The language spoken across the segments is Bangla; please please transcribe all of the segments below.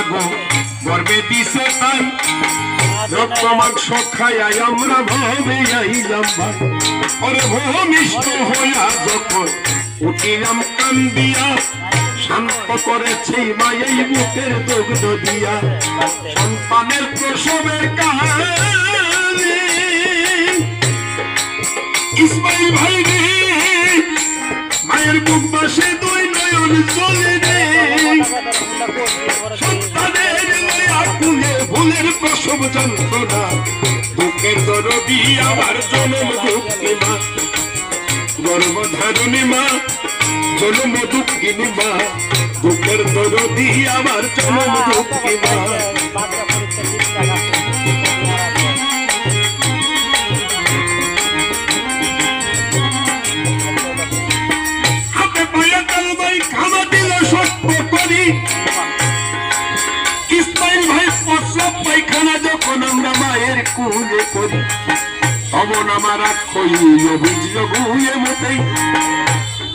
মাগো গর্বে দিছে তাই রক্ত মাংস খাইয়াই আমরা ভাবে আইলাম ভাই ওরে ভূমিষ্ঠ হইয়া যখন উঠিলাম কান্দিয়া শান্ত করেছে মায়ের বুকের দুগ্ধ দিয়া সন্তানের প্রসবের কাহিনী ইসমাইল ভাই রে মায়ের বুক বাসে দুই নয়ন চলে রে সন্তানের আকুলে ভুলের প্রসব যন্ত্রণা দুঃখের দরদি আমার জনম দুঃখী মা গর্ভধারণী মা জনম দুঃখিনী মা দুঃখের দরদি আমার জনম দুঃখী মা হাতে পায়ে কালবাই খাওয়া দিল সত্য করি ইসমাইল ভাই প্রসব পায়খানা যখন আমরা মায়ের কুলে করি তখন আমার আক্ষরিক অভিযোগ হয়ে মতেই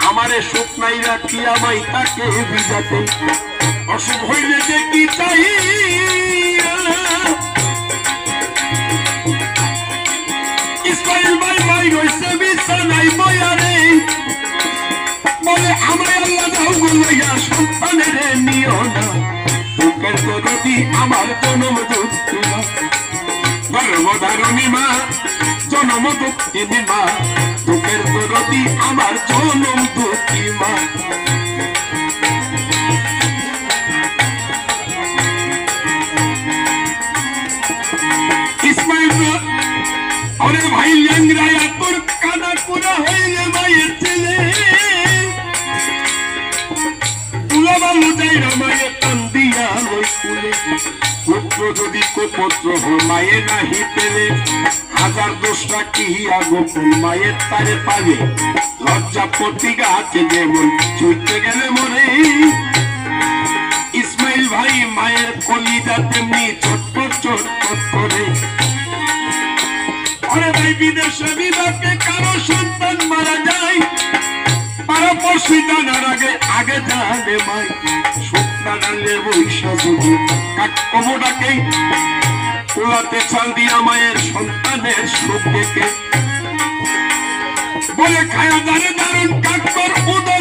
আমারে সুখ নাই রাখি আমায় তাকে বিজাতে অসুখ হইলে যে কি চাই ইসমাইল ভাই ভাই রয়েছে বিছানায় বয়ারে বলে আমায় আল্লাহ দাও গুলাইয়া সন্তানের নিও না দুঃখের দরদি আমার জনম দুঃখী মা গর্ভধারণী মা জনম দুঃখিনী মা দুঃখের দরদি আমার জনম দুঃখী মা ইসমাইল আরে ভাই ল্যাংরায়া তোর কানা পুরা হইলে মায়ের ছেলে তুলা বালু যাইরা মায়ের কান্দিয়া ওই কুলে পুত্র যদি কুপুত্র হয় মায়ের নাহি পেলে হাজার দোষটা কি গোপন মায়ের তারে পাবে লজ্জা প্রতিগা আছে যেমন ছুটতে গেলে মরে ইসমাইল ভাই মায়ের কলিজা তেমনি চটপট চটপট করে আরে ভাই বিদেশে বিভাগে কারো সন্তান মারা যায় পারাপর্শী জানার আগে আগে জানে মাই সন্তান আনলে বৈশা যদি কাকমোটাকে তোলাতে চাল দিয়া মায়ের সন্তানের সুখ দেখে বলে খায়া দারে দারুন কাকর উদয়